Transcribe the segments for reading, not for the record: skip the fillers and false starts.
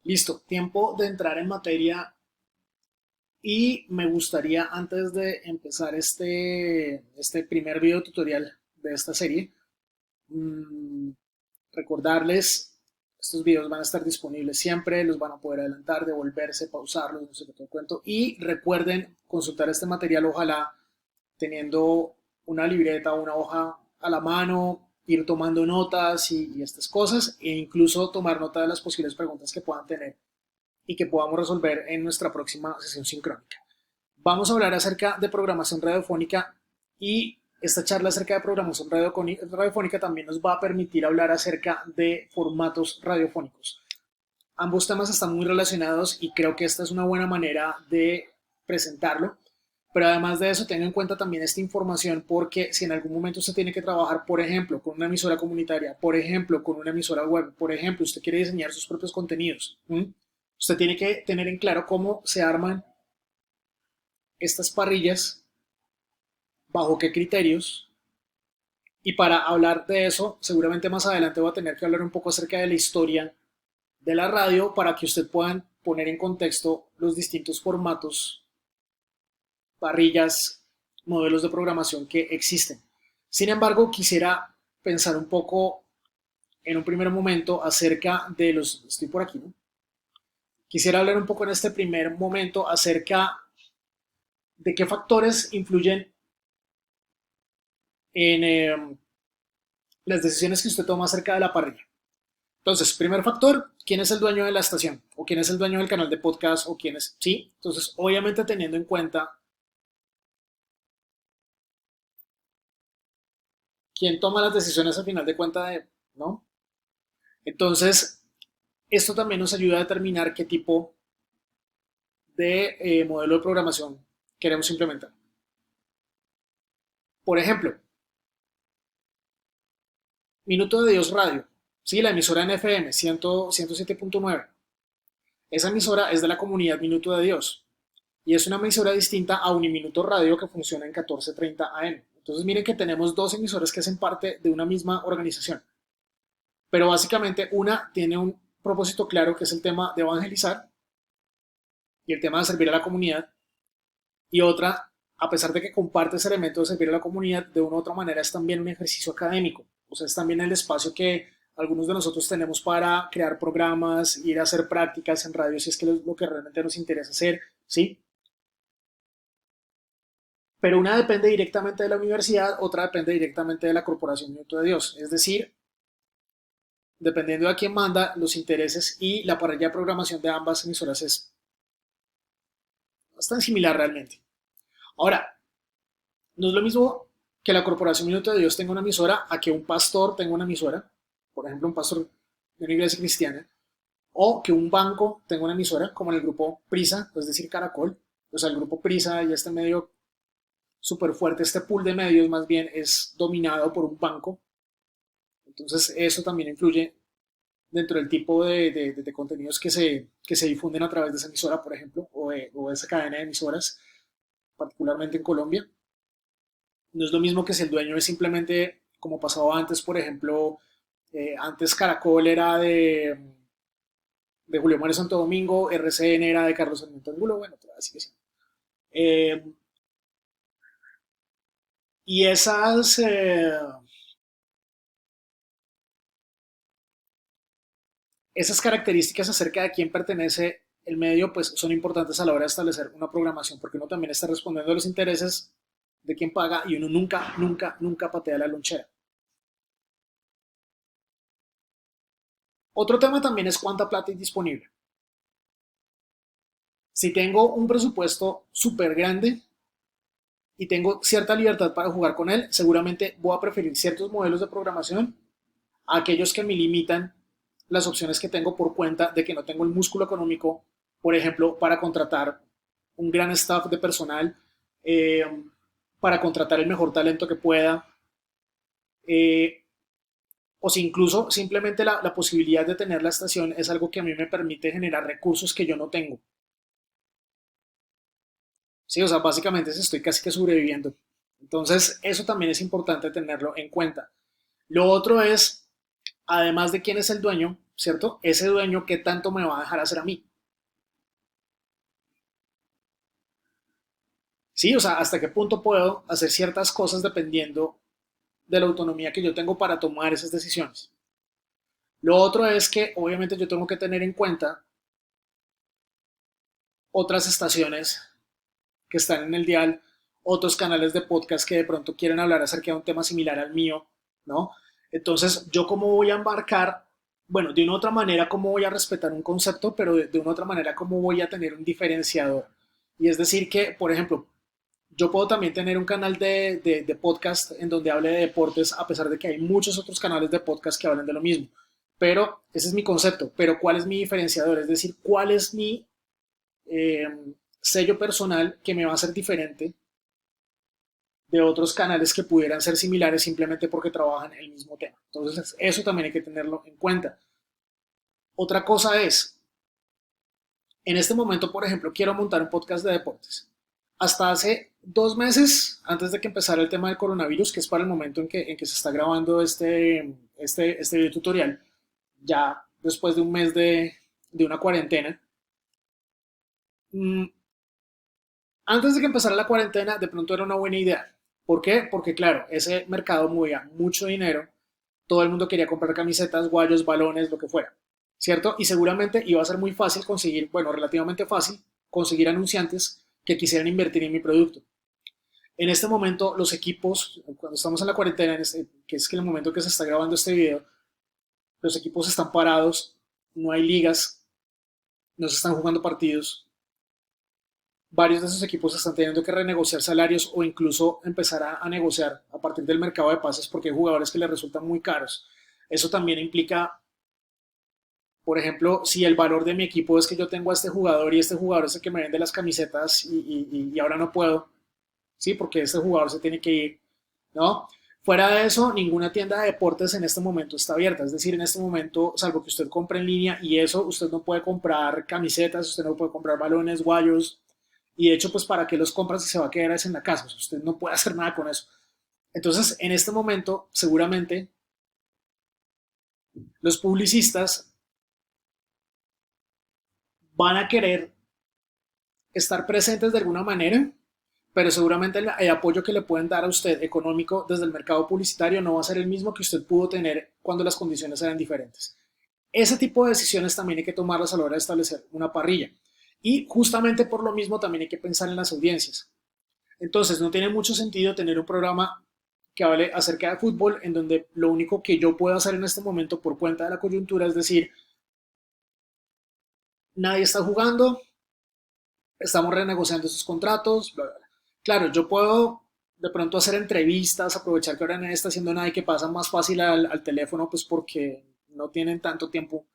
Listo, tiempo de entrar en materia y me gustaría antes de empezar este primer video tutorial de esta serie, mm, recordarles, estos videos van a estar disponibles siempre, los van a poder adelantar, devolverse, pausarlos, no sé qué todo el cuento. Y recuerden consultar este material, ojalá teniendo una libreta o una hoja a la mano, ir tomando notas y estas cosas, e incluso tomar nota de las posibles preguntas que puedan tener y que podamos resolver en nuestra próxima sesión sincrónica. Vamos a hablar acerca de programación radiofónica y esta charla acerca de programación radiofónica también nos va a permitir hablar acerca de formatos radiofónicos. Ambos temas están muy relacionados y creo que esta es una buena manera de presentarlo. Pero además de eso, tenga en cuenta también esta información porque si en algún momento usted tiene que trabajar, por ejemplo, con una emisora comunitaria, por ejemplo, con una emisora web, por ejemplo, usted quiere diseñar sus propios contenidos, usted tiene que tener en claro cómo se arman estas parrillas, bajo qué criterios. Y para hablar de eso, seguramente más adelante voy a tener que hablar un poco acerca de la historia de la radio para que usted puedan poner en contexto los distintos formatos, parrillas, modelos de programación que existen. Sin embargo, quisiera pensar un poco en un primer momento acerca de los... Estoy por aquí, ¿no? Quisiera hablar un poco en este primer momento acerca de qué factores influyen en las decisiones que usted toma acerca de la parrilla. Entonces, primer factor, ¿quién es el dueño de la estación? ¿O quién es el dueño del canal de podcast? ¿O quién es? Sí, entonces, obviamente teniendo en cuenta quién toma las decisiones al final de cuenta de, ¿no? Entonces, esto también nos ayuda a determinar qué tipo de modelo de programación queremos implementar. Por ejemplo, Minuto de Dios Radio, ¿sí? La emisora en FM 107.9. Esa emisora es de la comunidad Minuto de Dios y es una emisora distinta a Uniminuto Radio que funciona en 1430 AM. Entonces miren que tenemos dos emisoras que hacen parte de una misma organización, pero básicamente una tiene un propósito claro que es el tema de evangelizar y el tema de servir a la comunidad, y otra, a pesar de que comparte ese elemento de servir a la comunidad, de una u otra manera es también un ejercicio académico, o sea, es también el espacio que algunos de nosotros tenemos para crear programas, ir a hacer prácticas en radio si es que es lo que realmente nos interesa hacer, ¿sí? Pero una depende directamente de la universidad, otra depende directamente de la Corporación Minuto de Dios. Es decir, dependiendo de a quién manda, los intereses y la parrilla de programación de ambas emisoras es bastante similar realmente. Ahora, no es lo mismo que la Corporación Minuto de Dios tenga una emisora a que un pastor tenga una emisora, por ejemplo, un pastor de una iglesia cristiana, o que un banco tenga una emisora, como en el grupo Prisa, es decir, Caracol. O sea, el grupo Prisa y este medio súper fuerte, este pool de medios más bien es dominado por un banco. Entonces eso también influye dentro del tipo de contenidos que se difunden a través de esa emisora, por ejemplo, o de esa cadena de emisoras, particularmente en Colombia. No es lo mismo que si el dueño es simplemente, como pasaba antes, por ejemplo, antes Caracol era de Julio Mario Santo Domingo, RCN era de Carlos Sarmiento Angulo, bueno, así que sí. Eh, y esas características acerca de quién pertenece el medio, pues son importantes a la hora de establecer una programación, porque uno también está respondiendo a los intereses de quien paga y uno nunca, nunca, nunca patea la lonchera. Otro tema también es cuánta plata hay disponible. Si tengo un presupuesto súper grande y tengo cierta libertad para jugar con él, seguramente voy a preferir ciertos modelos de programación a aquellos que me limitan las opciones que tengo por cuenta de que no tengo el músculo económico, por ejemplo, para contratar un gran staff de personal, eh, para contratar el mejor talento que pueda, eh, o si incluso simplemente la posibilidad de tener la estación es algo que a mí me permite generar recursos que yo no tengo. Sí, o sea, básicamente estoy casi que sobreviviendo. Entonces, eso también es importante tenerlo en cuenta. Lo otro es, además de quién es el dueño, ¿cierto? Ese dueño, ¿qué tanto me va a dejar hacer a mí? Sí, o sea, hasta qué punto puedo hacer ciertas cosas dependiendo de la autonomía que yo tengo para tomar esas decisiones. Lo otro es que obviamente yo tengo que tener en cuenta otras estaciones que están en el dial, otros canales de podcast que de pronto quieren hablar acerca de un tema similar al mío, ¿no? Entonces, ¿yo cómo voy a embarcar? Bueno, de una u otra manera, ¿cómo voy a respetar un concepto? Pero de una u otra manera, ¿cómo voy a tener un diferenciador? Y es decir que, por ejemplo, yo puedo también tener un canal de podcast en donde hable de deportes, a pesar de que hay muchos otros canales de podcast que hablan de lo mismo. Pero ese es mi concepto. Pero ¿cuál es mi diferenciador? Es decir, ¿cuál es mi eh, sello personal que me va a hacer diferente de otros canales que pudieran ser similares simplemente porque trabajan el mismo tema? Entonces, eso también hay que tenerlo en cuenta. Otra cosa es, en este momento, por ejemplo, quiero montar un podcast de deportes. Hasta hace 2 meses, antes de que empezara el tema del coronavirus, que es para el momento en que se está grabando este video tutorial, ya después de un mes de una cuarentena, mmm, antes de que empezara la cuarentena, de pronto era una buena idea. ¿Por qué? Porque claro, ese mercado movía mucho dinero, todo el mundo quería comprar camisetas, guayos, balones, lo que fuera, ¿cierto? Y seguramente iba a ser muy fácil conseguir, bueno, relativamente fácil, conseguir anunciantes que quisieran invertir en mi producto. En este momento, los equipos, cuando estamos en la cuarentena, que es que el momento que se está grabando este video, los equipos están parados, no hay ligas, no se están jugando partidos, varios de esos equipos están teniendo que renegociar salarios o incluso empezar a negociar a partir del mercado de pases porque hay jugadores que les resultan muy caros. Eso también implica, por ejemplo, si el valor de mi equipo es que yo tengo a este jugador y este jugador es el que me vende las camisetas y ahora no puedo, ¿sí? Porque este jugador se tiene que ir, ¿no? Fuera de eso, ninguna tienda de deportes en este momento está abierta. Es decir, en este momento, salvo que usted compre en línea y eso, usted no puede comprar camisetas, usted no puede comprar balones, guayos, y de hecho, pues para qué los compras si se va a quedar en la casa, o sea, usted no puede hacer nada con eso. Entonces, en este momento, seguramente los publicistas van a querer estar presentes de alguna manera, pero seguramente el apoyo que le pueden dar a usted económico desde el mercado publicitario no va a ser el mismo que usted pudo tener cuando las condiciones eran diferentes. Ese tipo de decisiones también hay que tomarlas a la hora de establecer una parrilla. Y justamente por lo mismo también hay que pensar en las audiencias. Entonces, no tiene mucho sentido tener un programa que hable acerca de fútbol en donde lo único que yo puedo hacer en este momento por cuenta de la coyuntura es decir, nadie está jugando, estamos renegociando esos contratos, bla, bla, bla. Claro, yo puedo de pronto hacer entrevistas, aprovechar que ahora nadie está haciendo nada y que pasan más fácil al teléfono, pues porque no tienen tanto tiempo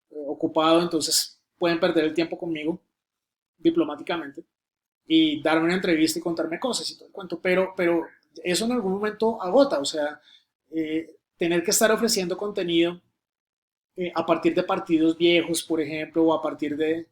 ocupado, entonces pueden perder el tiempo conmigo diplomáticamente y darme una entrevista y contarme cosas y todo el cuento, pero eso en algún momento agota, o sea, tener que estar ofreciendo contenido a partir de partidos viejos, por ejemplo, o a partir de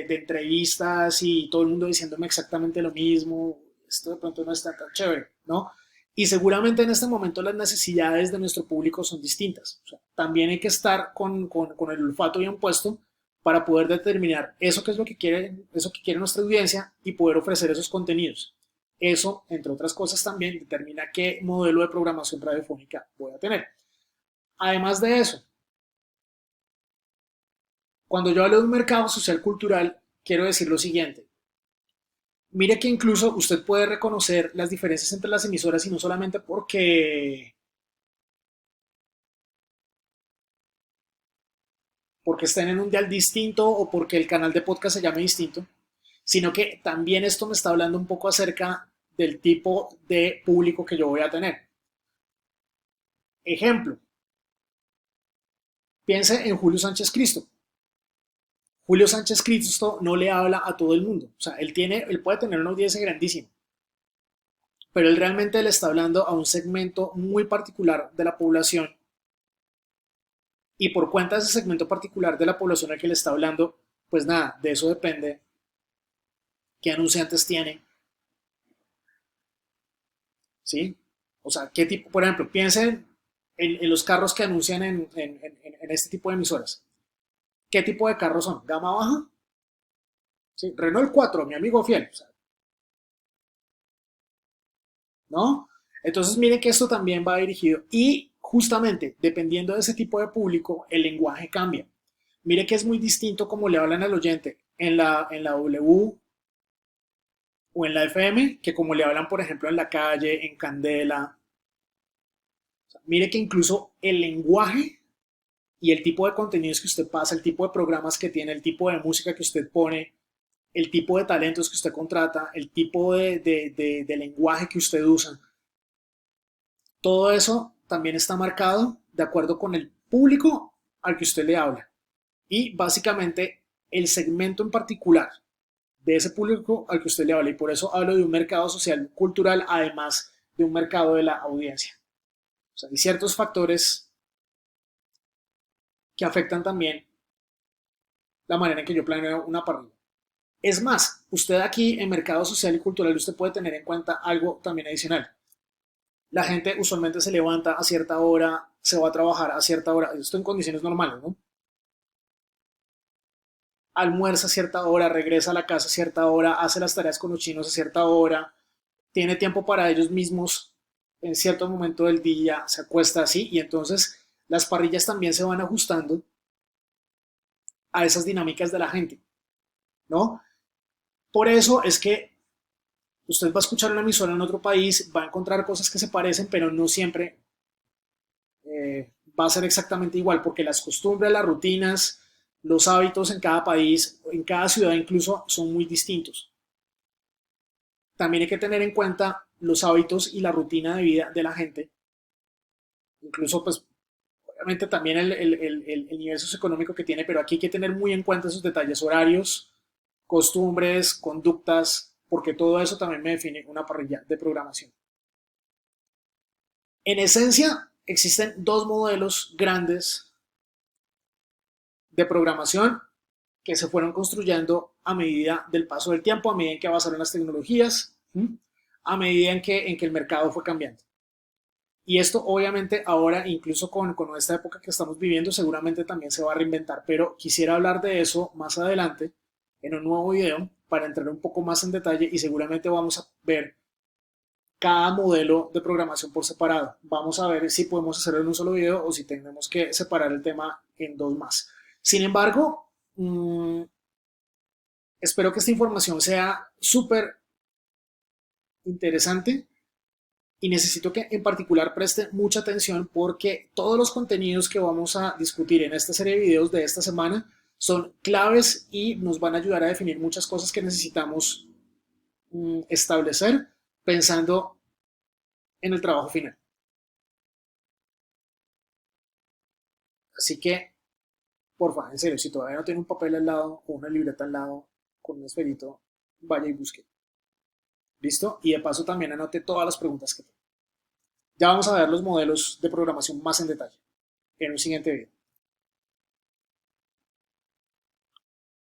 entrevistas y todo el mundo diciéndome exactamente lo mismo, esto de pronto no está tan chévere, ¿no? Y seguramente en este momento las necesidades de nuestro público son distintas. O sea, también hay que estar con el olfato bien puesto para poder determinar eso que es lo que quiere, eso que quiere nuestra audiencia y poder ofrecer esos contenidos. Eso, entre otras cosas, también determina qué modelo de programación radiofónica voy a tener. Además de eso, cuando yo hablo de un mercado social cultural, quiero decir lo siguiente. Mire que incluso usted puede reconocer las diferencias entre las emisoras y no solamente porque estén en un dial distinto o porque el canal de podcast se llame distinto, sino que también esto me está hablando un poco acerca del tipo de público que yo voy a tener. Ejemplo, piense en Julio Sánchez Cristo. Julio Sánchez Cristo no le habla a todo el mundo. O sea, él puede tener una audiencia grandísima, pero él realmente le está hablando a un segmento muy particular de la población y por cuenta de ese segmento particular de la población al que le está hablando, pues nada, de eso depende qué anunciantes tiene, ¿sí? O sea, qué tipo, por ejemplo, piensen en los carros que anuncian en este tipo de emisoras. ¿Qué tipo de carros son? ¿Gama baja? Sí, Renault 4, mi amigo fiel. O sea, ¿no? Entonces miren que esto también va dirigido y justamente dependiendo de ese tipo de público, el lenguaje cambia. Mire que es muy distinto como le hablan al oyente en la W o en la FM que como le hablan, por ejemplo, en la calle, en Candela. O sea, mire que incluso el lenguaje y el tipo de contenidos que usted pasa, el tipo de programas que tiene, el tipo de música que usted pone, el tipo de talentos que usted contrata, el tipo de lenguaje que usted usa, todo eso también está marcado de acuerdo con el público al que usted le habla. Y básicamente el segmento en particular de ese público al que usted le habla. Y por eso hablo de un mercado social cultural, además de un mercado de la audiencia. O sea, hay ciertos factores que afectan también la manera en que yo planeo una parrilla. Es más, usted aquí en mercado social y cultural, usted puede tener en cuenta algo también adicional. La gente usualmente se levanta a cierta hora, se va a trabajar a cierta hora, esto en condiciones normales, ¿no? Almuerza a cierta hora, regresa a la casa a cierta hora, hace las tareas con los chinos a cierta hora, tiene tiempo para ellos mismos en cierto momento del día, se acuesta así y entonces las parrillas también se van ajustando a esas dinámicas de la gente, ¿no? Por eso es que usted va a escuchar una emisora en otro país, va a encontrar cosas que se parecen, pero no siempre va a ser exactamente igual, porque las costumbres, las rutinas, los hábitos en cada país, en cada ciudad incluso, son muy distintos. También hay que tener en cuenta los hábitos y la rutina de vida de la gente, incluso pues obviamente también el nivel socioeconómico que tiene, pero aquí hay que tener muy en cuenta esos detalles horarios, costumbres, conductas, porque todo eso también me define una parrilla de programación. En esencia, existen dos modelos grandes de programación que se fueron construyendo a medida del paso del tiempo, a medida en que avanzaron las tecnologías, a medida en que el mercado fue cambiando. Y esto obviamente ahora, incluso con esta época que estamos viviendo, seguramente también se va a reinventar, pero quisiera hablar de eso más adelante en un nuevo video para entrar un poco más en detalle y seguramente vamos a ver cada modelo de programación por separado. Vamos a ver si podemos hacerlo en un solo video o si tenemos que separar el tema en dos más. Sin embargo, espero que esta información sea súper interesante y necesito que en particular preste mucha atención porque todos los contenidos que vamos a discutir en esta serie de videos de esta semana son claves y nos van a ayudar a definir muchas cosas que necesitamos establecer pensando en el trabajo final. Así que, porfa, en serio, si todavía no tiene un papel al lado o una libreta al lado con un esferito, vaya y busque. ¿Listo? Y de paso también anote todas las preguntas que tenga. Ya vamos a ver los modelos de programación más en detalle en un siguiente video.